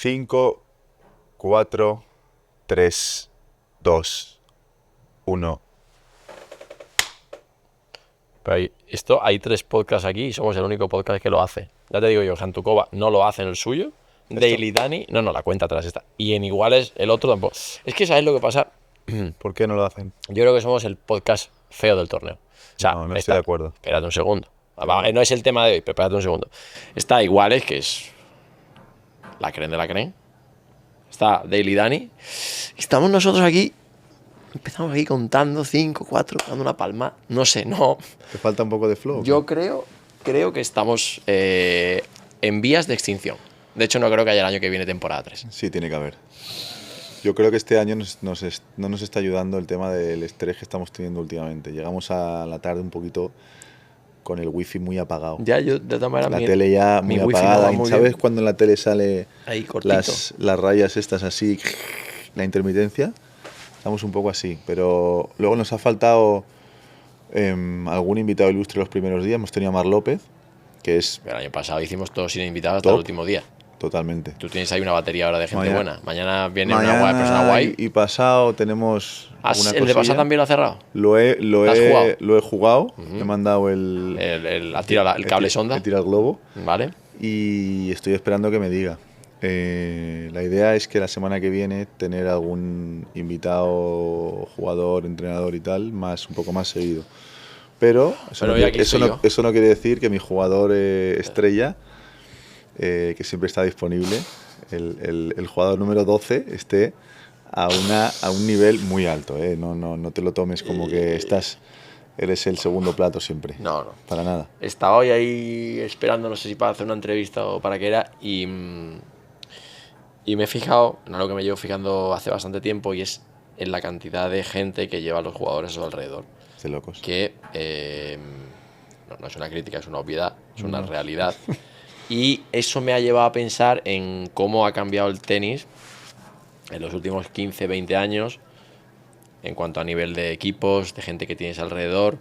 5, 4, 3, 2, 1. Pero hay 3 podcasts aquí y somos el único podcast que lo hace. Ya te digo yo, Jantukova no lo hace en el suyo. Daily Dani, no, la cuenta atrás está. Y en Iguales el otro tampoco. Es que ¿sabes lo que pasa? ¿Por qué no lo hacen? Yo creo que somos el podcast feo del torneo. O sea, No estoy de acuerdo. Espérate un segundo. No es el tema de hoy, pero espérate un segundo. Está Iguales, que es la creen de la creen. Está Daily Dani. Estamos nosotros aquí. Empezamos aquí contando 5, 4, dando una palma. No sé, no. ¿Te falta un poco de flow? Yo creo que estamos en vías de extinción. De hecho, no creo que haya el año que viene temporada 3. Sí, tiene que haber. Yo creo que este año no nos está ayudando el tema del estrés que estamos teniendo últimamente. Llegamos a la tarde un poquito con el wifi muy apagado. Ya, yo de todas maneras... La tele ya muy apagada. Muy ¿Sabes bien. cuando en la tele sale ahí cortito? las rayas estas así, la intermitencia? Estamos un poco así, pero luego nos ha faltado algún invitado ilustre los primeros días. Hemos tenido a Mar López, que es... El año pasado hicimos todos sin invitados hasta el último día. Totalmente. Tú tienes ahí una batería ahora de gente buena. Mañana viene Mañana una persona guay. Y pasado tenemos alguna ¿El de pasado también lo ha cerrado? Lo he jugado. Uh-huh. He mandado el cable sonda. He tirado el globo. Vale. Y estoy esperando que me diga. La idea es que la semana que viene tener algún invitado, jugador, entrenador y tal, un poco más seguido. Pero eso no quiere decir que mi jugador estrella, que siempre está disponible, el jugador número 12, esté a un nivel muy alto. No te lo tomes como que eres el segundo plato siempre. No. Para nada. Estaba hoy ahí esperando, no sé si para hacer una entrevista o para qué era, y me he fijado en algo que me llevo fijando hace bastante tiempo, y es en la cantidad de gente que lleva a los jugadores a su alrededor. De locos. Que no es una crítica, es una obviedad, es una realidad. Y eso me ha llevado a pensar en cómo ha cambiado el tenis en los últimos 15, 20 años, en cuanto a nivel de equipos, de gente que tienes alrededor,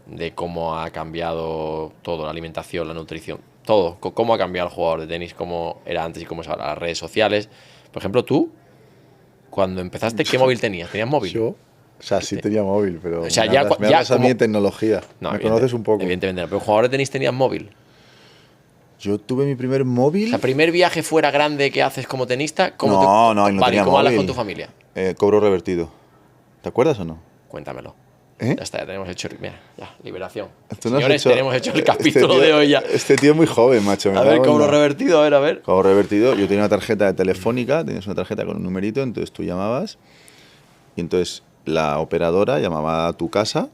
de cómo ha cambiado todo, la alimentación, la nutrición, todo. Cómo ha cambiado el jugador de tenis, cómo era antes y cómo es ahora, las redes sociales. Por ejemplo, tú, cuando empezaste, ¿qué móvil tenías? ¿Tenías móvil? Yo, sí tenía móvil, pero o sea, me hablas a mí de tecnología. Me conoces un poco. Evidentemente no, pero jugador de tenis tenías móvil. Yo tuve mi primer móvil. O sea, primer viaje fuera grande que haces como tenista, no tenía ¿cómo hablas móvil. con tu familia? Cobro revertido. ¿Te acuerdas o no? Cuéntamelo. Ya está, ya tenemos hecho... Mira, ya, liberación. Señores, tenemos hecho el capítulo de hoy ya. Este tío es muy joven, macho. A ver, cobro revertido, a ver. Cobro revertido. Yo tenía una tarjeta de telefónica, tenías una tarjeta con un numerito, entonces tú llamabas y entonces la operadora llamaba a tu casa.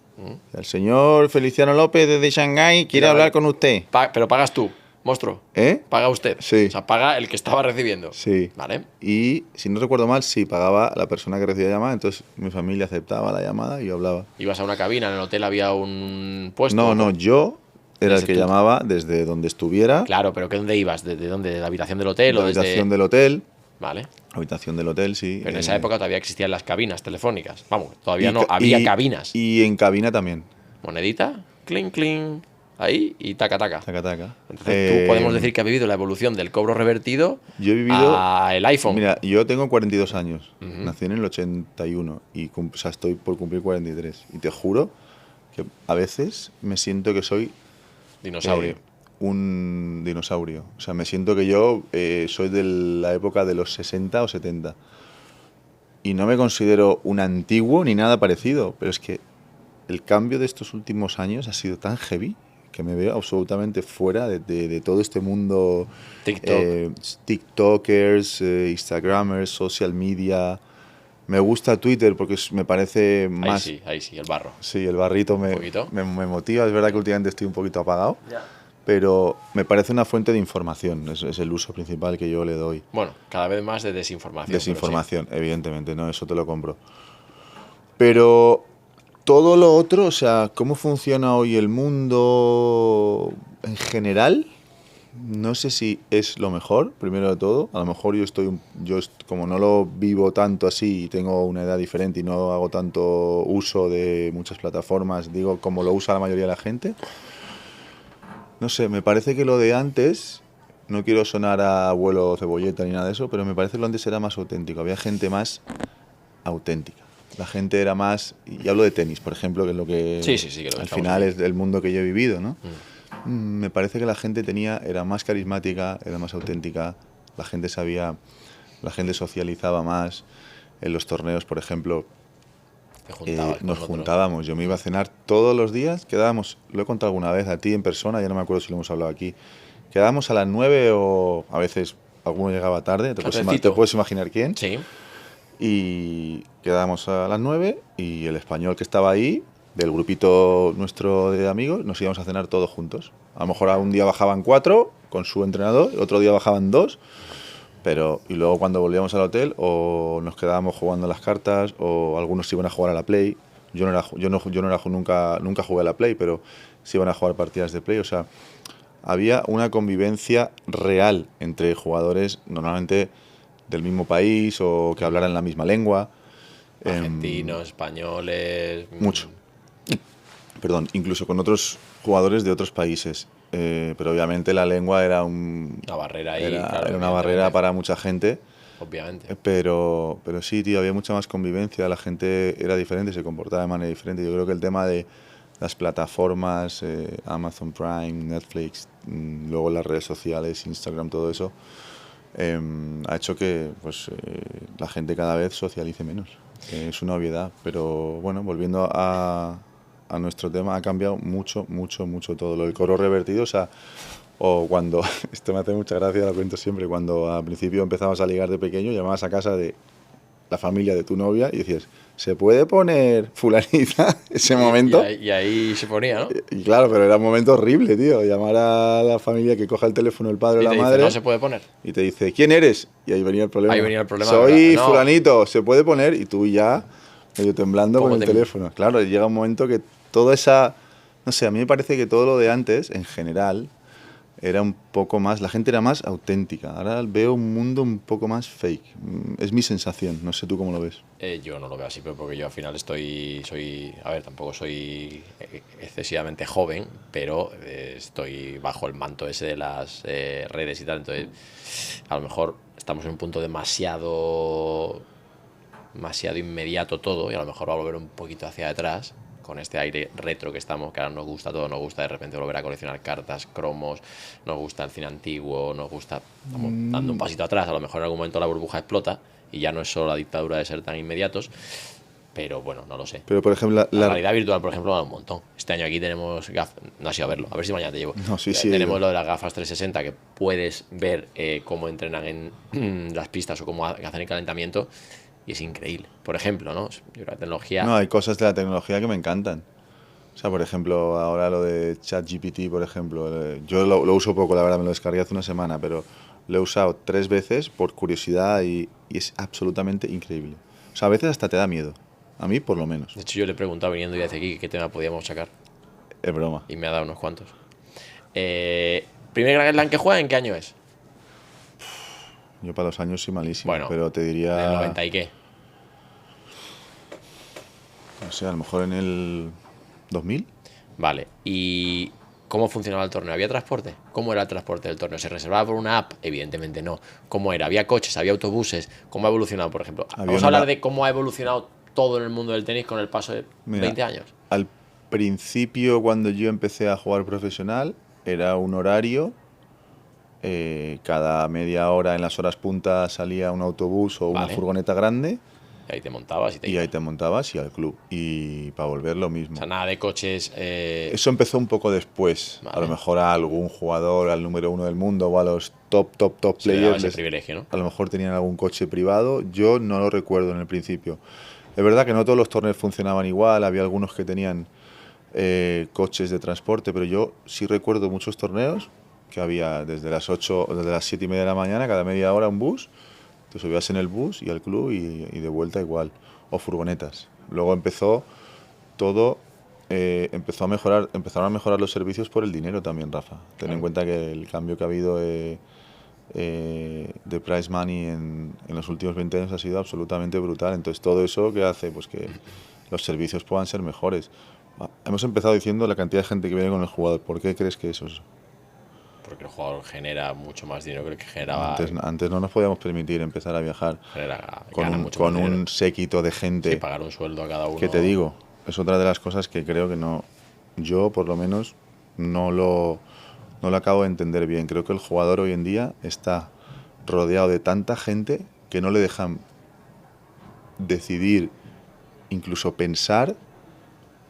El señor Feliciano López desde Shanghái quiere hablar con usted. Pero pagas tú, monstruo. Paga usted. Sí. O sea, paga el que estaba recibiendo. Sí. Vale. Y si no recuerdo mal, sí, pagaba la persona que recibía la llamada, entonces mi familia aceptaba la llamada y yo hablaba. ¿Ibas a una cabina? ¿En el hotel había un puesto? No, yo era el que llamaba desde donde estuviera. Claro, pero ¿dónde ibas? ¿Desde dónde? ¿De la habitación del hotel? La habitación del hotel. Vale. Habitación del hotel, sí. Pero en esa época todavía existían las cabinas telefónicas. Vamos, todavía no había cabinas. Y en cabina también. Monedita, clink, clink, ahí y taca, taca. Taca, taca. Entonces tú podemos decir que has vivido la evolución del cobro revertido el iPhone. Mira, yo tengo 42 años. Nací en el 81 y estoy por cumplir 43. Y te juro que a veces me siento que soy... Dinosaurio. Un dinosaurio. O sea, me siento que yo soy de la época de los 60 o 70. Y no me considero un antiguo ni nada parecido, pero es que el cambio de estos últimos años ha sido tan heavy que me veo absolutamente fuera de todo este mundo. TikTokers, Instagramers, social media. Me gusta Twitter porque me parece más... Ahí sí, el barro. Sí, el barrito me motiva. Es verdad que últimamente estoy un poquito apagado. Ya. Pero me parece una fuente de información, es el uso principal que yo le doy. Bueno, cada vez más de desinformación. Desinformación, sí. Evidentemente, no, eso te lo compro. Pero todo lo otro, o sea, cómo funciona hoy el mundo en general, no sé si es lo mejor, primero de todo. A lo mejor yo como no lo vivo tanto así y tengo una edad diferente y no hago tanto uso de muchas plataformas, digo, como lo usa la mayoría de la gente. No sé, me parece que lo de antes no quiero sonar a abuelo cebolleta ni nada de eso, pero me parece que Londres era más auténtico, había gente más auténtica. La gente era más, y hablo de tenis, por ejemplo, que es lo que Sí, que lo al estamos final viendo. es el mundo que yo he vivido, ¿no? Me parece que la gente era más carismática, era más auténtica, la gente sabía, la gente socializaba más. En los torneos, por ejemplo, Te juntabas con nos otros. juntábamos. Yo me iba a cenar todos los días, quedábamos, lo he contado alguna vez a ti en persona, ya no me acuerdo si lo hemos hablado aquí, quedábamos a las 9 o a veces alguno llegaba tarde, te puedes imaginar quién. Sí. Y quedábamos a las 9 y el español que estaba ahí, del grupito nuestro de amigos, nos íbamos a cenar todos juntos. A lo mejor un día bajaban 4 con su entrenador, otro día bajaban 2, y luego cuando volvíamos al hotel o nos quedábamos jugando a las cartas o algunos se iban a jugar a la Play. Yo nunca jugué a la Play, pero se iban a jugar partidas de Play. O sea, había una convivencia real entre jugadores normalmente del mismo país o que hablaran la misma lengua. Argentinos, españoles. Mucho. Perdón, incluso con otros jugadores de otros países. Pero obviamente la lengua era Una barrera ahí. era una barrera para mucha gente. Obviamente. Pero sí, tío, había mucha más convivencia, la gente era diferente, se comportaba de manera diferente. Yo creo que el tema de las plataformas, Amazon Prime, Netflix, luego las redes sociales, Instagram, todo eso, ha hecho que pues, la gente cada vez socialice menos. Es una obviedad, pero bueno, volviendo a nuestro tema, ha cambiado mucho todo. Lo del coro revertido, o cuando, esto me hace mucha gracia, lo cuento siempre, cuando al principio empezabas a ligar de pequeño, llamabas a casa de la familia de tu novia y decías, ¿se puede poner fulanita ese momento? Y ahí se ponía, ¿no? Y claro, pero era un momento horrible, tío, llamar a la familia que coja el teléfono el padre o la madre. No se puede poner. Y te dice, ¿quién eres? Y ahí venía el problema. Ahí venía el problema. Soy No. fulanito, ¿se puede poner? Y tú ya medio temblando con el teléfono. Claro, llega un momento que toda esa... No sé, a mí me parece que todo lo de antes, en general, era un poco más... La gente era más auténtica. Ahora veo un mundo un poco más fake. Es mi sensación. No sé tú cómo lo ves. Yo no lo veo así, pero porque yo al final a ver, tampoco soy excesivamente joven, pero estoy bajo el manto ese de las redes y tal. Entonces, a lo mejor estamos en un punto demasiado inmediato todo y a lo mejor va a volver un poquito hacia atrás con este aire retro que estamos, que ahora nos gusta todo, nos gusta de repente volver a coleccionar cartas, cromos, nos gusta el cine antiguo, nos gusta, estamos dando un pasito atrás, a lo mejor en algún momento la burbuja explota y ya no es solo la dictadura de ser tan inmediatos, pero bueno, no lo sé. Pero por ejemplo, la realidad virtual, por ejemplo, va un montón. Este año aquí tenemos gafas, no has ido a verlo, a ver si mañana te llevo. No, sí, tenemos lo de las gafas 360 que puedes ver cómo entrenan en las pistas o cómo hacen el calentamiento. Y es increíble. Por ejemplo, ¿no? La tecnología... No, hay cosas de la tecnología que me encantan. O sea, por ejemplo, ahora lo de ChatGPT, por ejemplo. Yo lo uso poco, la verdad, me lo descargué hace una semana, pero lo he usado 3 veces por curiosidad y es absolutamente increíble. O sea, a veces hasta te da miedo. A mí, por lo menos. De hecho, yo le he preguntado viniendo ya hacia aquí qué tema podíamos sacar. Es broma. Y me ha dado unos cuantos. ¿Primer Grand Slam que juega en qué año es? Yo para los años soy malísimo, bueno, pero te diría... ¿del 90 y qué? No sé, a lo mejor en el 2000. Vale, ¿y cómo funcionaba el torneo? ¿Había transporte? ¿Cómo era el transporte del torneo? ¿Se reservaba por una app? Evidentemente no. ¿Cómo era? ¿Había coches? ¿Había autobuses? ¿Cómo ha evolucionado, por ejemplo? Vamos a hablar de cómo ha evolucionado todo en el mundo del tenis con el paso de 20 años. Al principio, cuando yo empecé a jugar profesional, era un horario... cada media hora en las horas puntas salía un autobús o una furgoneta grande. Y ahí te montabas y ahí te montabas y al club. Y para volver lo mismo. O sea, nada de coches. Eso empezó un poco después. A lo mejor a algún jugador, al número 1 del mundo o a los top players. Ese privilegio, ¿no? A lo mejor tenían algún coche privado. Yo no lo recuerdo en el principio. Es verdad que no todos los torneos funcionaban igual. Había algunos que tenían coches de transporte, pero yo sí recuerdo muchos torneos que había desde las 7:30 de la mañana, cada media hora un bus, te subías en el bus y al club y de vuelta igual, o furgonetas. Luego empezó todo, empezaron a mejorar los servicios por el dinero también, Rafa. Ten en cuenta que el cambio que ha habido de prize money en los últimos 20 años ha sido absolutamente brutal. Entonces todo eso que hace pues que los servicios puedan ser mejores. Hemos empezado diciendo la cantidad de gente que viene con el jugador. ¿Por qué crees que eso es? porque el jugador genera mucho más dinero que el que generaba. Antes no nos podíamos permitir empezar a viajar Gana mucho más con dinero. un séquito de gente. Sí, pagar un sueldo a cada uno. Que te digo, es otra de las cosas que creo que no, yo por lo menos no lo acabo de entender bien. Creo que el jugador hoy en día está rodeado de tanta gente que no le dejan decidir, incluso pensar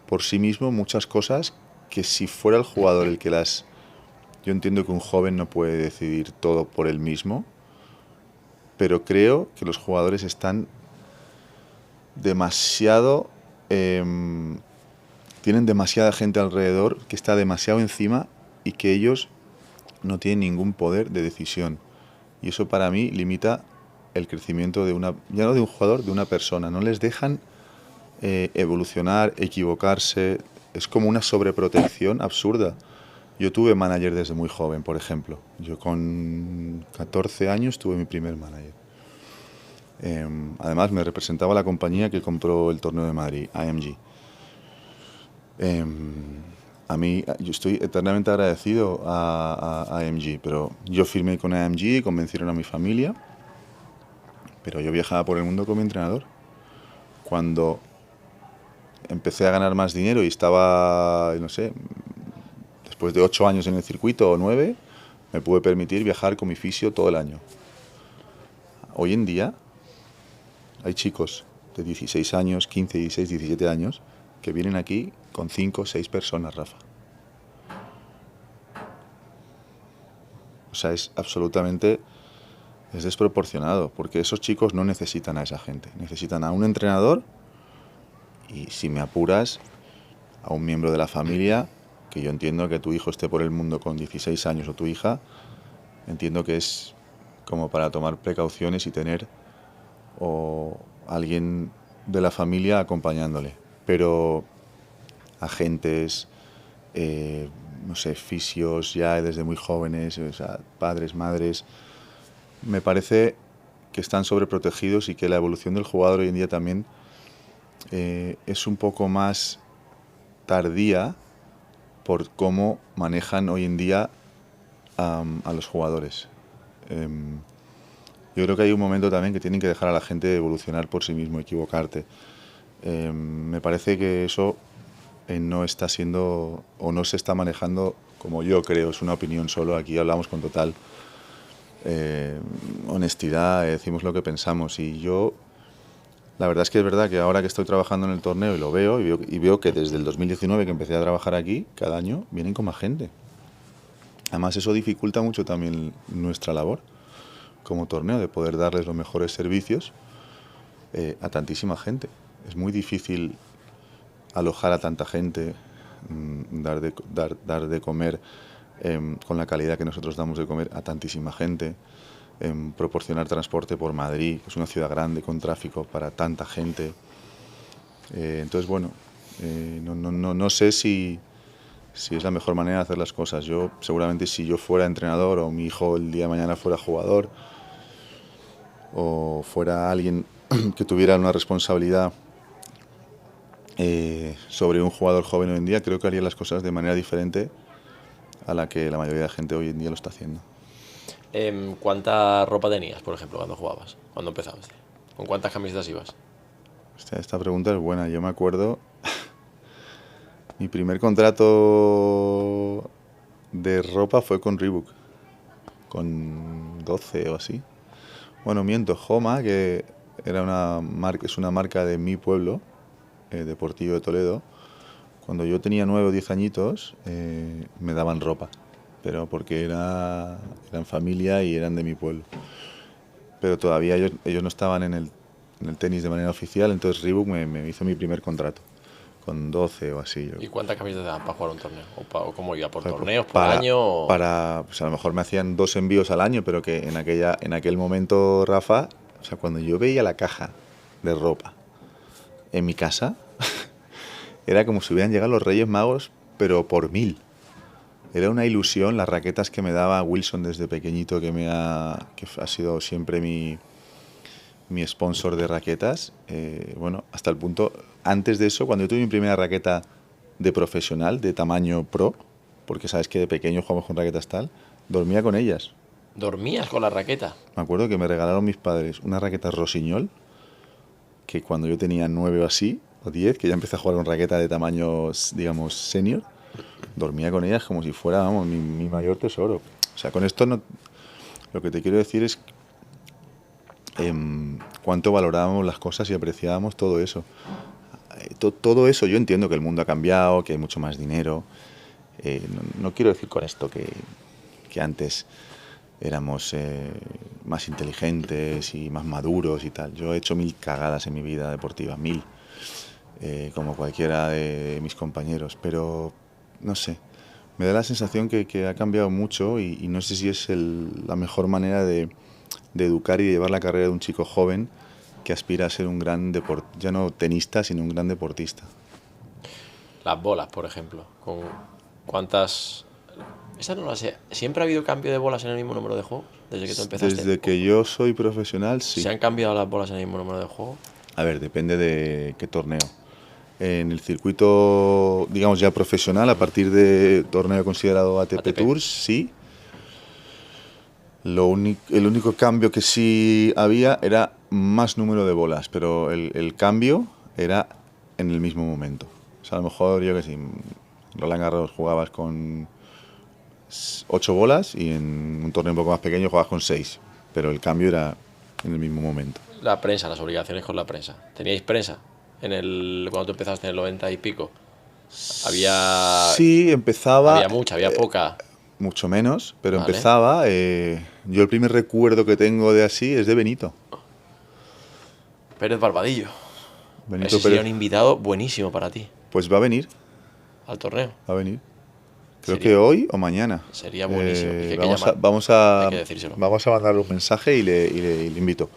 por sí mismo muchas cosas que si fuera el jugador el que las... Yo entiendo que un joven no puede decidir todo por él mismo, pero creo que los jugadores están demasiado... tienen demasiada gente alrededor que está demasiado encima y que ellos no tienen ningún poder de decisión. Y eso para mí limita el crecimiento de una, ya no de un jugador, de una persona. No les dejan evolucionar, equivocarse. Es como una sobreprotección absurda. Yo tuve manager desde muy joven, por ejemplo. Yo con 14 años tuve mi primer manager. Además me representaba la compañía que compró el torneo de Madrid, AMG. A mí, yo estoy eternamente agradecido a AMG, pero yo firmé con AMG, convencieron a mi familia, pero yo viajaba por el mundo como entrenador. Cuando empecé a ganar más dinero y estaba, no sé, después de 8 años en el circuito o 9, me pude permitir viajar con mi fisio todo el año. Hoy en día hay chicos de 16 años, 15, 16, 17 años que vienen aquí con 5 o 6 personas, Rafa. O sea, es desproporcionado, porque esos chicos no necesitan a esa gente. Necesitan a un entrenador y, si me apuras, a un miembro de la familia, que yo entiendo que tu hijo esté por el mundo con 16 años o tu hija, entiendo que es como para tomar precauciones y tener o alguien de la familia acompañándole. Pero agentes, no sé, fisios ya desde muy jóvenes, o sea, padres, madres, me parece que están sobreprotegidos y que la evolución del jugador hoy en día también es un poco más tardía por cómo manejan hoy en día a los jugadores. Yo creo que hay un momento también que tienen que dejar a la gente evolucionar por sí mismo, equivocarte. Me parece que eso no está siendo o no se está manejando como yo creo, es una opinión solo, aquí hablamos con total honestidad, decimos lo que pensamos y yo, la verdad es verdad que ahora que estoy trabajando en el torneo y lo veo y veo que desde el 2019 que empecé a trabajar aquí, cada año vienen con más gente. Además eso dificulta mucho también nuestra labor como torneo, de poder darles los mejores servicios a tantísima gente. Es muy difícil alojar a tanta gente, dar de comer con la calidad que nosotros damos de comer a tantísima gente, proporcionar transporte por Madrid, que es una ciudad grande con tráfico para tanta gente. Entonces, bueno, no sé si es la mejor manera de hacer las cosas. Yo, seguramente, si yo fuera entrenador o mi hijo el día de mañana fuera jugador o fuera alguien que tuviera una responsabilidad sobre un jugador joven hoy en día, creo que haría las cosas de manera diferente a la que la mayoría de la gente hoy en día lo está haciendo. ¿Cuánta ropa tenías, por ejemplo, cuando jugabas, cuando empezabas? ¿Con cuántas camisetas ibas? Esta pregunta es buena. Yo me acuerdo, mi primer contrato de ropa fue con Reebok, con 12 o así. Bueno, miento, Homa, que era es una marca de mi pueblo, Deportivo de Toledo. Cuando yo tenía 9 o 10 añitos, me daban ropa, pero porque eran familia y eran de mi pueblo. Pero todavía ellos no estaban en el tenis de manera oficial, entonces Reebok me hizo mi primer contrato, con 12 o así. ¿Y cuántas camisetas te daban para jugar un torneo? ¿O cómo iba? ¿Por torneos, por año? Pues a lo mejor me hacían 2 envíos al año, pero que en aquel momento, Rafa, o sea, cuando yo veía la caja de ropa en mi casa, era como si hubieran llegado los Reyes Magos, pero por 1000. Era una ilusión las raquetas que me daba Wilson desde pequeñito, que ha sido siempre mi sponsor de raquetas. Bueno, hasta el punto, antes de eso, cuando yo tuve mi primera raqueta de profesional, de tamaño pro, porque sabes que de pequeño jugamos con raquetas tal, Dormía con ellas. ¿Dormías con la raqueta? Me acuerdo que me regalaron mis padres una raqueta Rossignol, que cuando yo tenía 9 o así, o 10, que ya empecé a jugar con raqueta de tamaño, digamos, senior, dormía con ellas como si fuera, vamos, mi mayor tesoro. O sea, con esto no, lo que te quiero decir es cuánto valorábamos las cosas y apreciábamos todo eso. Todo eso, yo entiendo que el mundo ha cambiado, que hay mucho más dinero. No quiero decir con esto que antes éramos más inteligentes y más maduros y tal. Yo he hecho 1000 cagadas en mi vida deportiva, 1000, como cualquiera de mis compañeros, pero no sé, me da la sensación que ha cambiado mucho y no sé si es la mejor manera de educar y de llevar la carrera de un chico joven que aspira a ser un gran deportista, ya no tenista, sino un gran deportista. Las bolas, por ejemplo. ¿Cuántas? Esa no la sé. ¿Siempre ha habido cambio de bolas en el mismo número de juegos? Desde que tú empezaste. Desde que yo soy profesional, sí. ¿Se han cambiado las bolas en el mismo número de juegos? A ver, depende de qué torneo. En el circuito, digamos, ya profesional, a partir de torneo considerado ATP Tours, sí. El único cambio que sí había era más número de bolas, pero el cambio era en el mismo momento. O sea, a lo mejor yo que sí, Roland Garros jugabas con 8 bolas y en un torneo un poco más pequeño jugabas con 6, pero el cambio era en el mismo momento. La prensa, las obligaciones con la prensa. ¿Teníais prensa cuando tú empezaste en el 90 y pico? Sí, empezaba. Había mucha, había poca. Mucho menos, pero Vale. empezaba. Yo el primer recuerdo que tengo de así es de Benito. Pérez Barbadillo. Benito Ese Pérez. sería un invitado buenísimo para ti. Pues va a venir. Al torneo. Va a venir. Creo que hoy o mañana. Sería buenísimo. Vamos hay que decírselo. Vamos a mandarle un mensaje y le invito.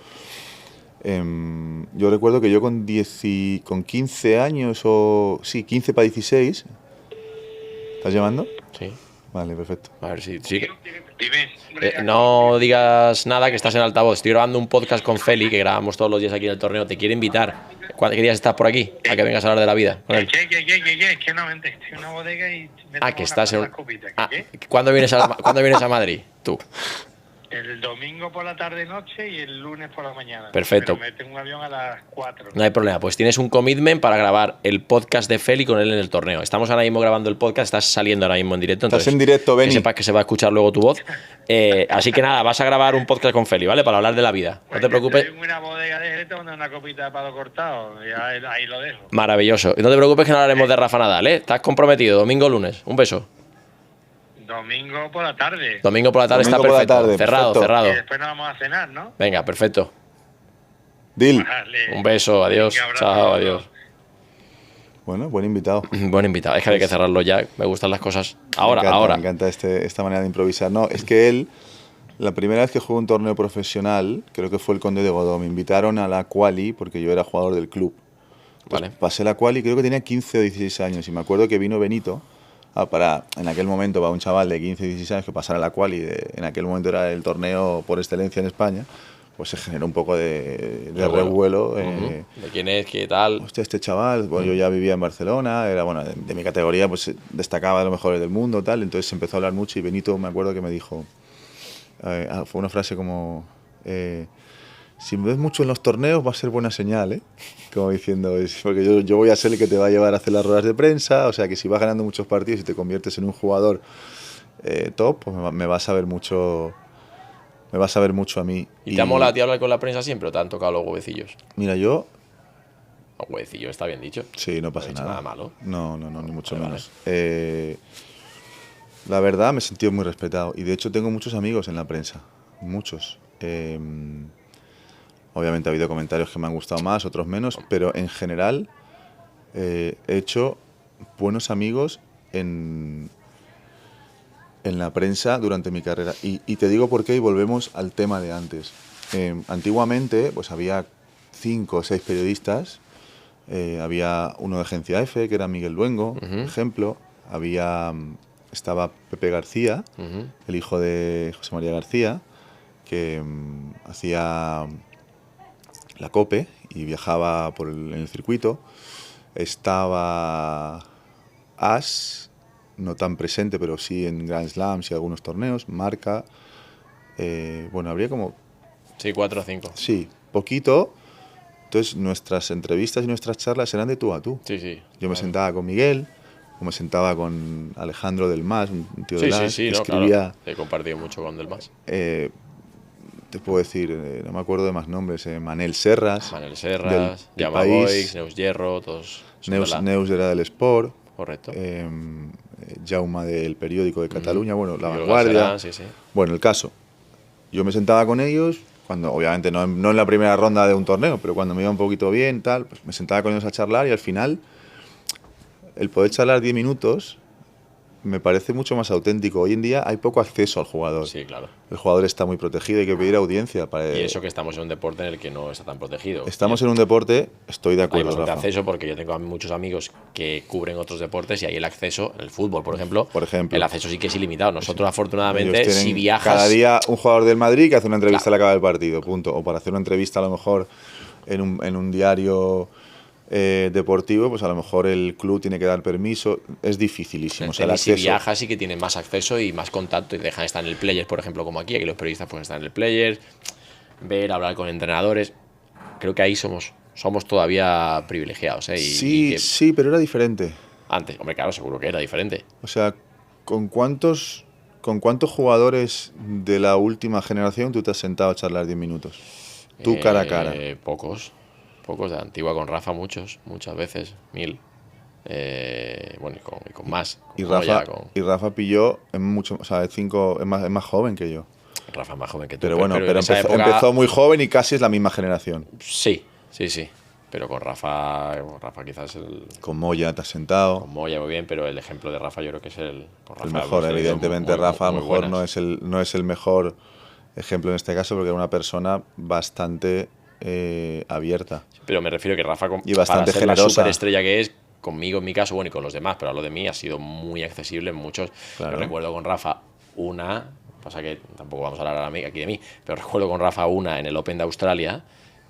Yo recuerdo que yo con 15 años sí, 15 para 16. ¿Estás llamando? Sí. Vale, perfecto. A ver si sigue. No digas nada, que estás en altavoz. Estoy grabando un podcast con Feli, que grabamos todos los días aquí en el torneo. Te quiere invitar. ¿Qué días estás por aquí? A que vengas a hablar de la vida con él. Es que no, estoy en una bodega y me Que estás en... copitas. ¿Cuándo vienes a Madrid? Tú. El domingo por la tarde-noche y el lunes por la mañana. Perfecto. Pero me tengo un avión a las 4. No hay problema, pues tienes un commitment para grabar el podcast de Feli con él en el torneo. Estamos ahora mismo grabando el podcast, estás saliendo ahora mismo en directo. Estás en directo, Beni. Que sepas que se va a escuchar luego tu voz. Así que nada, vas a grabar un podcast con Feli, ¿vale? Para hablar de la vida. No te preocupes. Estoy en una bodega de Jerez tomando una copita de palo cortado. Y ahí lo dejo. Maravilloso. Y no te preocupes que no hablaremos de Rafa Nadal, ¿eh? Estás comprometido, domingo o lunes. Un beso. Domingo por la tarde. Domingo por la tarde Domingo está por la perfecto. tarde, Cerrado, perfecto. cerrado. Y después nos vamos a cenar, ¿no? Venga, perfecto. Deal. Vale. Un beso, adiós. Venga, abrazo. Chao, adiós. Bueno, buen invitado. Buen invitado. Es que hay que cerrarlo ya. Me gustan las cosas. Ahora, Me encanta esta manera de improvisar. No, es que él, la primera vez que jugó un torneo profesional, creo que fue el Conde de Godó, me invitaron a la quali porque yo era jugador del club. Vale. Pasé la quali, creo que tenía 15 o 16 años y me acuerdo que vino Benito en aquel momento para un chaval de 15 o 16 años que pasara la quali, en aquel momento era el torneo por excelencia en España, pues se generó un poco de revuelo. ¿De quién es? ¿Qué tal? Hostia, este chaval, bueno, yo ya vivía en Barcelona, era bueno, de mi categoría, pues destacaba de los mejores del mundo, tal, entonces se empezó a hablar mucho y Benito me acuerdo que me dijo, fue una frase como, si me ves mucho en los torneos va a ser buena señal, ¿eh? Como diciendo, porque yo voy a ser el que te va a llevar a hacer las ruedas de prensa, o sea que si vas ganando muchos partidos y te conviertes en un jugador top, pues me vas a ver mucho. Me vas a ver mucho a mí. ¿Y te ha molado a ti hablar con la prensa siempre o te han tocado los huevecillos? Mira, yo... Los huevecillos, está bien dicho. Sí, no pasa No he dicho nada. nada malo. No, ni mucho Vale, menos. La verdad, me he sentido muy respetado. Y de hecho tengo muchos amigos en la prensa. Muchos. Obviamente ha habido comentarios que me han gustado más, otros menos. Pero en general he hecho buenos amigos en la prensa durante mi carrera. Y te digo por qué y volvemos al tema de antes. Antiguamente pues había 5 o 6 periodistas. Había uno de Agencia F, que era Miguel Luengo, por ejemplo. Estaba Pepe García, el hijo de José María García, que hacía la COPE y viajaba en el circuito. Estaba As, no tan presente, pero sí en Grand Slams y algunos torneos, Marca. Bueno, habría como... Sí, 4 o 5. Sí, poquito. Entonces nuestras entrevistas y nuestras charlas eran de tú a tú. Sí, sí. Yo me sentaba con Miguel, o me sentaba con Alejandro del Mas, un tío de Sí, sí, Las, sí, que no, escribía... claro. He compartido mucho con Delmas. Te puedo decir, no me acuerdo de más nombres, Manel Serras, Manel Serras, del Jaume País, Boix, Neus Hierro, todos. son de la- Neus era del Sport, Correcto. Jauma del Periódico de Cataluña, bueno, La Miguel Vanguardia. Galcerán, sí, sí. Bueno, el caso, yo me sentaba con ellos, cuando obviamente no en la primera ronda de un torneo, pero cuando me iba un poquito bien, tal, pues me sentaba con ellos a charlar y al final el poder charlar 10 minutos me parece mucho más auténtico. Hoy en día hay poco acceso al jugador. Sí, claro. El jugador está muy protegido, hay que pedir audiencia. Y eso que estamos en un deporte en el que no está tan protegido. Estamos en un deporte, estoy de Hay acuerdo, bastante Rafa. acceso porque yo tengo muchos amigos que cubren otros deportes y ahí el acceso, en el fútbol, por ejemplo, el acceso sí que es ilimitado. Nosotros, afortunadamente, Ellos si tienen viajas... cada día un jugador del Madrid que hace una entrevista al acabar el partido, punto. O para hacer una entrevista a lo mejor en un diario deportivo, pues a lo mejor el club tiene que dar permiso. Es dificilísimo. O sea, el si acceso. viajas sí que tienen más acceso y más contacto y dejan estar en el player, por ejemplo, como aquí los periodistas pueden estar en el player, ver, hablar con entrenadores. Creo que ahí somos todavía privilegiados. Sí, pero era diferente. Antes, hombre, claro, seguro que era diferente. O sea, ¿con cuántos jugadores de la última generación tú te has sentado a charlar 10 minutos? Tú cara a cara. Pocos de la antigua, con Rafa muchas veces, 1000. Bueno, y con más. Y con Rafa, Moya, y Rafa pilló mucho, o sea, es más joven que yo. Rafa es más joven que tú. Pero bueno, en pero esa empezó muy joven y casi es la misma generación. Sí. Pero con Rafa quizás Con Moya te has sentado. Con Moya muy bien, pero el ejemplo de Rafa yo creo que es el mejor, evidentemente. Rafa a lo mejor no es el mejor ejemplo en este caso porque era una persona bastante abierta. Pero me refiero que Rafa, y bastante para ser generosa. la superestrella que es, conmigo en mi caso, bueno, y con los demás, pero hablo de mí, ha sido muy accesible en muchos. Claro. Yo recuerdo con Rafa pasa que tampoco vamos a hablar ahora aquí de mí, pero recuerdo con Rafa en el Open de Australia,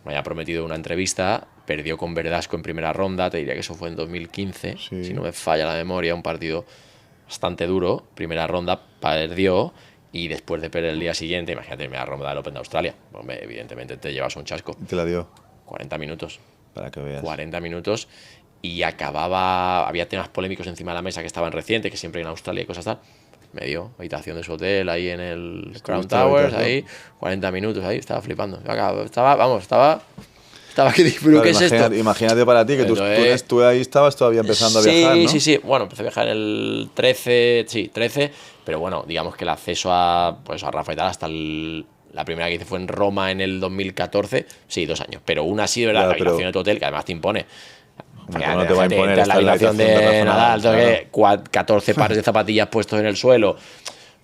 me había prometido una entrevista, perdió con Verdasco en primera ronda, te diría que eso fue en 2015, sí. Si no me falla la memoria, un partido bastante duro, primera ronda perdió, y después de perder el día siguiente, imagínate, primera ronda del Open de Australia, hombre, evidentemente te llevas un chasco. Y te la dio. 40 minutos. Para que veas. 40 minutos y había temas polémicos encima de la mesa que estaban recientes, que siempre en Australia y cosas tal. Me dio habitación de su hotel ahí en el Crown Towers, ahí, 40 minutos ahí, estaba flipando. Estaba que pero ¿qué es esto? Imagínate para ti, que tú ahí estabas todavía empezando a viajar, ¿no? Sí. Bueno, empecé a viajar en el 13, pero bueno, digamos que el acceso a Rafa y tal hasta la primera que hice fue en Roma en el 2014, sí, 2 años, pero una así de verdad, la habitación de tu hotel, que además te impone. No te va a imponer la habitación de Nadal, claro. 14 pares de zapatillas puestos en el suelo.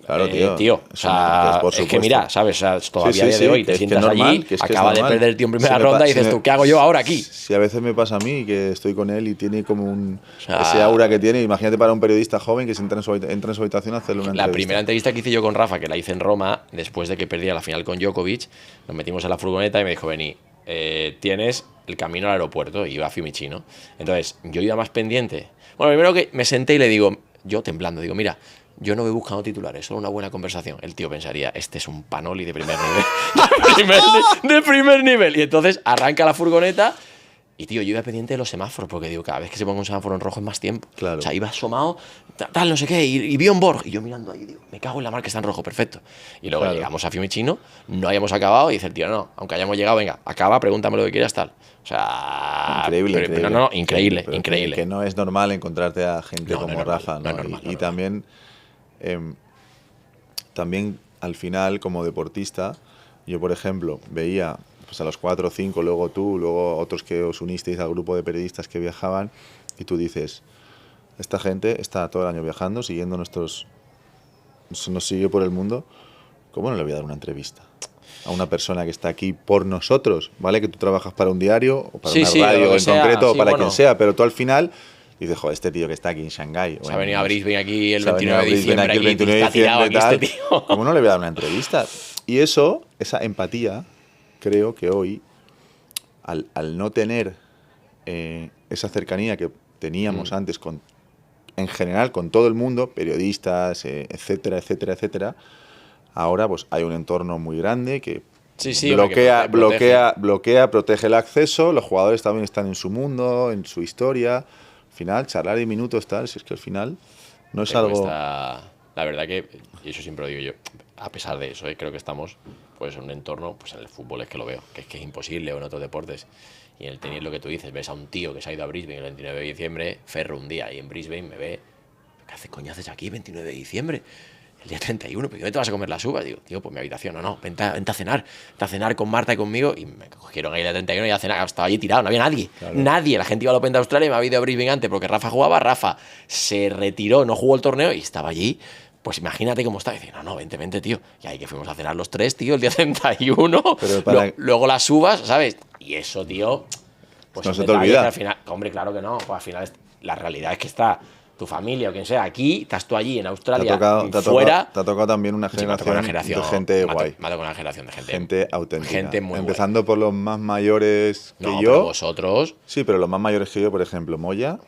Claro, tío. O sea, es que mira, ¿sabes? O sea, todavía a día de hoy te sientas allí, acaba de perder el tío en primera ronda y dices tú, ¿qué hago yo ahora aquí? Si a veces me pasa a mí que estoy con él y tiene como ese aura que tiene, imagínate para un periodista joven que se entra en su habitación a hacerle una entrevista. La primera entrevista que hice yo con Rafa, que la hice en Roma, después de que perdía la final con Djokovic, nos metimos en la furgoneta y me dijo, vení, tienes el camino al aeropuerto, y iba a Fiumicino. Entonces, yo iba más pendiente. Bueno, primero que me senté y le digo, yo temblando, digo, mira, yo no voy buscando titulares, solo una buena conversación. El tío pensaría, este es un panoli de primer nivel. de primer nivel. Y entonces arranca la furgoneta y, tío, yo iba pendiente de los semáforos, porque digo, cada vez que se ponga un semáforo en rojo es más tiempo. Claro. O sea, iba asomado, tal, no sé qué, y Bjorn Borg. Y yo mirando ahí, digo, me cago en la mar que está en rojo, perfecto. Y luego llegamos a Fiumicino, no hayamos acabado, y dice el tío, no, aunque hayamos llegado, venga, acaba, pregúntame lo que quieras, tal. O sea, increíble. Que no es normal encontrarte a gente como Rafa, ¿no? Y también al final, como deportista, yo, por ejemplo, veía pues a los 4 o 5, luego tú, luego otros que os unisteis al grupo de periodistas que viajaban, y tú dices, esta gente está todo el año viajando, nos sigue por el mundo, ¿cómo no le voy a dar una entrevista a una persona que está aquí por nosotros? ¿Vale? Que tú trabajas para un diario o para una radio en concreto o para quien sea, pero tú al final dices, joder, este tío que está aquí en Shanghái. Se ha venido a Brisbane aquí el 29 de diciembre. ¿Cómo no le voy a dar una entrevista? Y esa empatía, creo que hoy, al no tener esa cercanía que teníamos antes con en general con todo el mundo, periodistas, etcétera, etcétera, etcétera, ahora pues hay un entorno muy grande que Sí, hombre, que protege. bloquea, protege el acceso, los jugadores también están en su mundo, en su historia. Al final, charlar 10 minutos, tal, si es que al final no es Te algo... cuesta, la verdad que, y eso siempre lo digo yo, a pesar de eso, creo que estamos pues en un entorno, pues en el fútbol es que lo veo, que es imposible, o en otros deportes. Y en el tenis lo que tú dices, ves a un tío que se ha ido a Brisbane el 29 de diciembre, Ferro un día, y en Brisbane me ve, coño haces aquí 29 de diciembre? El día 31, ¿pero dónde te vas a comer las uvas? Digo, tío, pues mi habitación, no, vente a cenar. Vente a cenar con Marta y conmigo. Y me cogieron ahí el día 31 y a cenar. Estaba allí tirado, no había nadie. Claro. Nadie. La gente iba al Open de Australia y me había ido a Brisbane antes porque Rafa jugaba. Rafa se retiró, no jugó el torneo y estaba allí. Pues imagínate cómo está. Y dice, no, vente, tío. Y ahí que fuimos a cenar los tres, tío, el día 31. Pero luego las uvas, ¿sabes? Y eso, tío, pues no se te olvida. al final, hombre, claro que no. Pues al final la realidad es que está tu familia o quien sea aquí, estás tú allí en Australia, fuera. Te ha tocado también una generación, de gente guay. Me ha tocado una generación de Gente auténtica. Gente muy empezando guay. por los más mayores que No, yo. pero vosotros, Sí, pero los más mayores que yo, por ejemplo, Moya,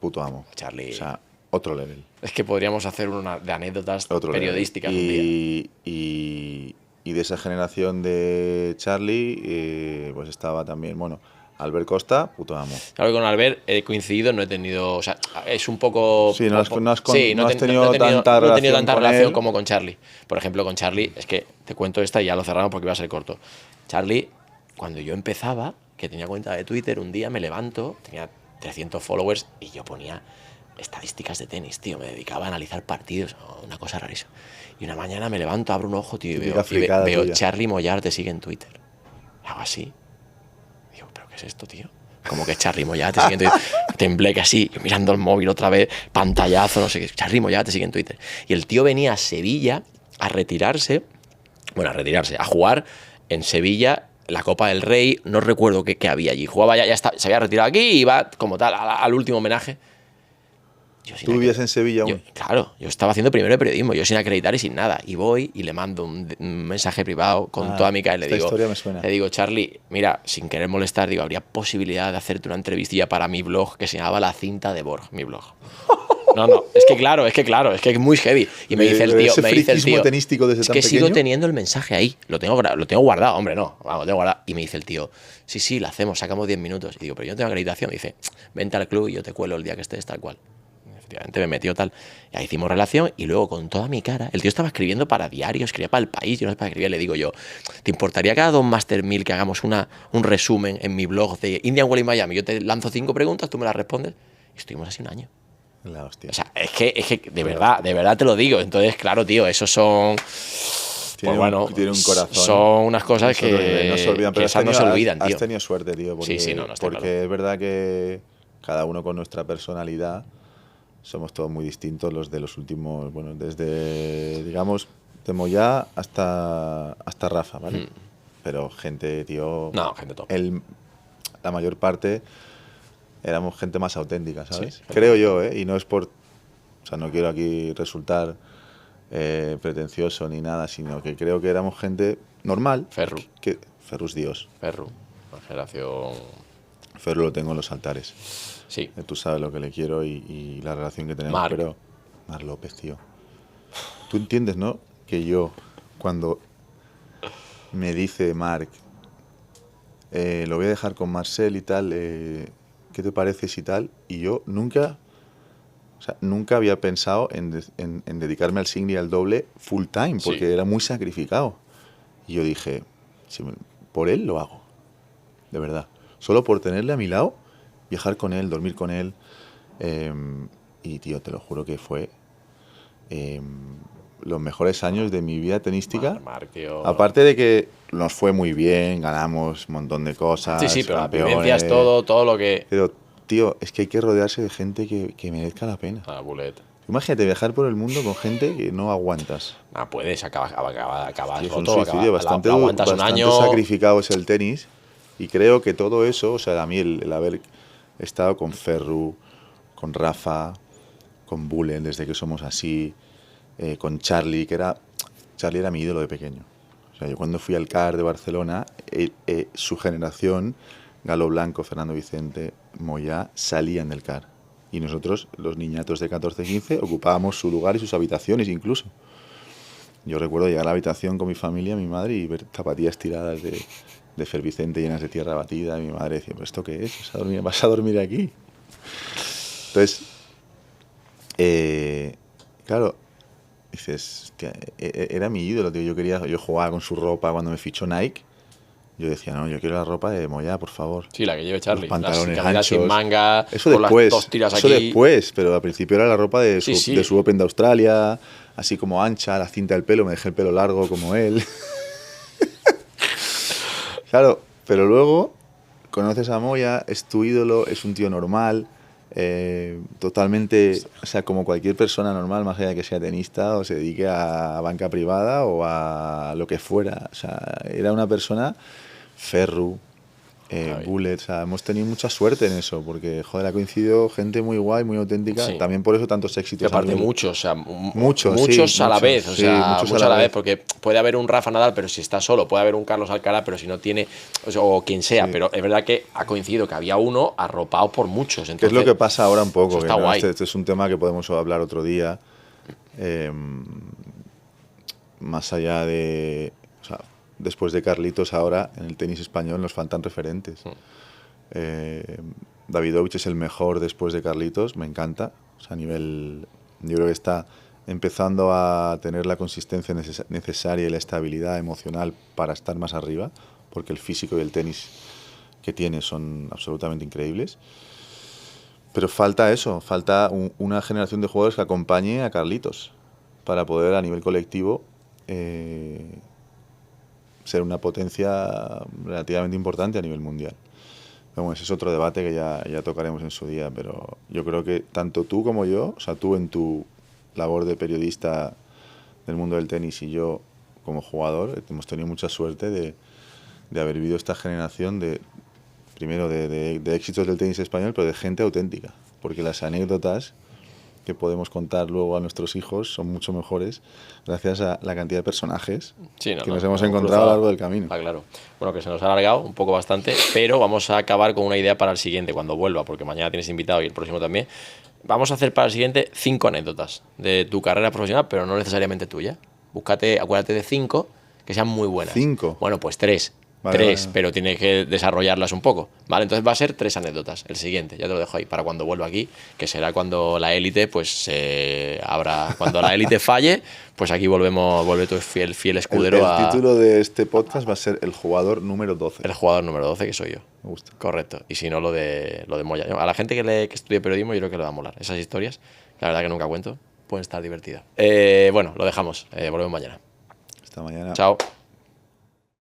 puto amo. Charlie. O sea, otro level. Es que podríamos hacer una de anécdotas Otro periodísticas un level. día. Y de esa generación de Charlie, pues estaba también, bueno, Albert Costa, puto amo. Claro que con Albert he coincidido, no he tenido. O sea, es un poco. Sí, no has he tenido tanta relación él. como con Charlie. Por ejemplo, con Charlie, es que te cuento esta y ya lo cerramos porque iba a ser corto. Charlie, cuando yo empezaba, que tenía cuenta de Twitter, un día me levanto, tenía 300 followers y yo ponía estadísticas de tenis, tío. Me dedicaba a analizar partidos, una cosa rarísima. Y una mañana me levanto, abro un ojo, tío, y veo Charlie Moyar te sigue en Twitter. Hago así. Digo, ¿pero qué es esto, tío? Como que Charlie Moyar te sigue en Twitter. Temblé que así, yo mirando el móvil otra vez, pantallazo, no sé qué. Charlie Moyar te sigue en Twitter. Y el tío venía a Sevilla a retirarse, a jugar en Sevilla la Copa del Rey, no recuerdo qué había allí. Jugaba ya se había retirado aquí y iba como tal al último homenaje. ¿Tú vivías en Sevilla aún? Claro, yo estaba haciendo primero de periodismo, yo sin acreditar y sin nada. Y voy y le mando un mensaje privado con toda mi cara y le digo, Charlie, mira, sin querer molestar, digo, habría posibilidad de hacerte una entrevistilla para mi blog que se llamaba La Cinta de Borg, mi blog. No, es que es muy heavy. Y me dice el tío, tenístico desde es tan que pequeño. sigo teniendo el mensaje ahí, lo tengo guardado, hombre, no, vamos, lo tengo guardado. Y me dice el tío, sí, la hacemos, sacamos 10 minutos. Y digo, pero yo no tengo acreditación. Y dice, vente al club y yo te cuelo el día que estés tal cual. Efectivamente me metió tal. Y ahí hicimos relación y luego con toda mi cara, el tío estaba escribiendo para diario, escribía para El País, yo no sé para escribir, le digo yo, ¿te importaría cada dos Master 1000 que hagamos un resumen en mi blog de Indian Wells Miami? Yo te lanzo 5 preguntas, tú me las respondes. Y estuvimos así un año. La hostia. O sea, es que de verdad te lo digo. Entonces, claro, tío, esos son... Tiene un corazón. Son unas cosas que no se olvidan, pero no se olvidan, tío. Has tenido suerte, tío. Porque, porque es verdad que cada uno con nuestra personalidad somos todos muy distintos los de los últimos, bueno, desde, digamos, de Moyá hasta Rafa, ¿vale? Pero gente, tío... No, gente top. La mayor parte éramos gente más auténtica, ¿sabes? Sí, creo yo, ¿eh? Y no es por... O sea, no quiero aquí resultar pretencioso ni nada, sino que creo que éramos gente normal. Ferru. Ferru es Dios. Ferru, la generación... Ferru lo tengo en los altares. Sí. Tú sabes lo que le quiero y la relación que tenemos. Marc. Pero Marc López, tío. Tú entiendes, ¿no? Que yo, cuando me dice Marc, lo voy a dejar con Marcel y tal, ¿qué te parece si tal? Y yo nunca había pensado en dedicarme al single y al doble full time, porque era muy sacrificado. Y yo dije, por él lo hago. De verdad. Solo por tenerle a mi lado, viajar con él, dormir con él. Y, tío, te lo juro que fue los mejores años de mi vida tenística. Marc, tío. Aparte de que nos fue muy bien, ganamos un montón de cosas. Sí, pero campeones, la vivencia es todo lo que... Pero, tío, es que hay que rodearse de gente que merezca la pena. Bullet. Imagínate viajar por el mundo con gente que no aguantas. Puedes, acabas Sí, es un roto, suicidio bastante aguantas un año... sacrificado es el tenis. Y creo que todo eso, o sea, a mí el haber estado con Ferru, con Rafa, con Bullen, desde que somos así, con Charlie, Charlie era mi ídolo de pequeño. O sea, yo cuando fui al CAR de Barcelona, su generación, Galo Blanco, Fernando Vicente, Moyá, salían del CAR. y nosotros, los niñatos de 14, 15, ocupábamos su lugar y sus habitaciones incluso. Yo recuerdo llegar a la habitación con mi familia, mi madre, y ver zapatillas tiradas de efervescente llenas de tierra batida. Y mi madre decía, ¿pero esto qué es? ¿Vas a dormir aquí? Entonces, claro, dices, hostia, era mi ídolo, tío. Yo jugaba con su ropa cuando me fichó Nike. Yo decía, no, yo quiero la ropa de Moyá, por favor. Sí, la que lleve Charlie. Los pantalones las anchos. sin manga, eso con después, las dos tiras eso aquí. después, pero al principio era la ropa de su, Sí. de su Open de Australia, así como ancha, la cinta del pelo, me dejé el pelo largo como él. Claro, pero luego conoces a Moya, es tu ídolo, es un tío normal, totalmente, o sea, como cualquier persona normal, más allá de que sea tenista o se dedique a banca privada o a lo que fuera. O sea, era una persona Ferru, Bullet, o sea, hemos tenido mucha suerte en eso, porque, joder, ha coincidido gente muy guay, muy auténtica, Sí. también por eso tantos éxitos. Que aparte a nivel- muchos, o sea, Muchos, muchos sí, a la muchos, vez, o sí, sea, muchos muchos a la vez, porque puede haber un Rafa Nadal, pero si está solo, puede haber un Carlos Alcaraz, pero si no tiene, o quien sea, Sí. pero es verdad que ha coincidido que había uno arropado por muchos. Que es Entonces, lo que pasa ahora un poco, eso que está ¿no? guay. Este es un tema que podemos hablar otro día, más allá de, o sea, después de Carlitos ahora en el tenis español nos faltan referentes. Davidovich es el mejor después de Carlitos, me encanta, o sea, a nivel, yo creo que está empezando a tener la consistencia necesaria y la estabilidad emocional para estar más arriba, porque el físico y el tenis que tiene son absolutamente increíbles. Pero falta eso, falta una generación de jugadores que acompañe a Carlitos para poder a nivel colectivo ser una potencia relativamente importante a nivel mundial. Pero bueno, ese es otro debate que ya tocaremos en su día, pero yo creo que tanto tú como yo, o sea, tú en tu labor de periodista del mundo del tenis y yo como jugador, hemos tenido mucha suerte de haber vivido esta generación primero de éxitos del tenis español, pero de gente auténtica, porque las anécdotas que podemos contar luego a nuestros hijos son mucho mejores gracias a la cantidad de personajes que nos hemos encontrado a lo largo del camino. Ah, claro. Bueno, que se nos ha alargado un poco bastante, pero vamos a acabar con una idea para el siguiente, cuando vuelva, porque mañana tienes invitado y el próximo también. Vamos a hacer para el siguiente 5 anécdotas de tu carrera profesional, pero no necesariamente tuya. Acuérdate de 5 que sean muy buenas. 5. Bueno, pues 3. Vale, 3, vale. pero tienes que desarrollarlas un poco, ¿vale? Entonces va a ser 3 anécdotas. El siguiente, ya te lo dejo ahí para cuando vuelva aquí, que será cuando la élite, pues cuando la élite falle, pues aquí vuelve tu fiel escudero El título de este podcast va a ser El jugador número 12. el jugador número 12, que soy yo. Me gusta. Correcto. Y si no, lo de Moya. A la gente que estudie periodismo, yo creo que le va a molar. Esas historias, la verdad que nunca cuento, pueden estar divertidas. Bueno, lo dejamos. Volvemos mañana. Hasta mañana. Chao.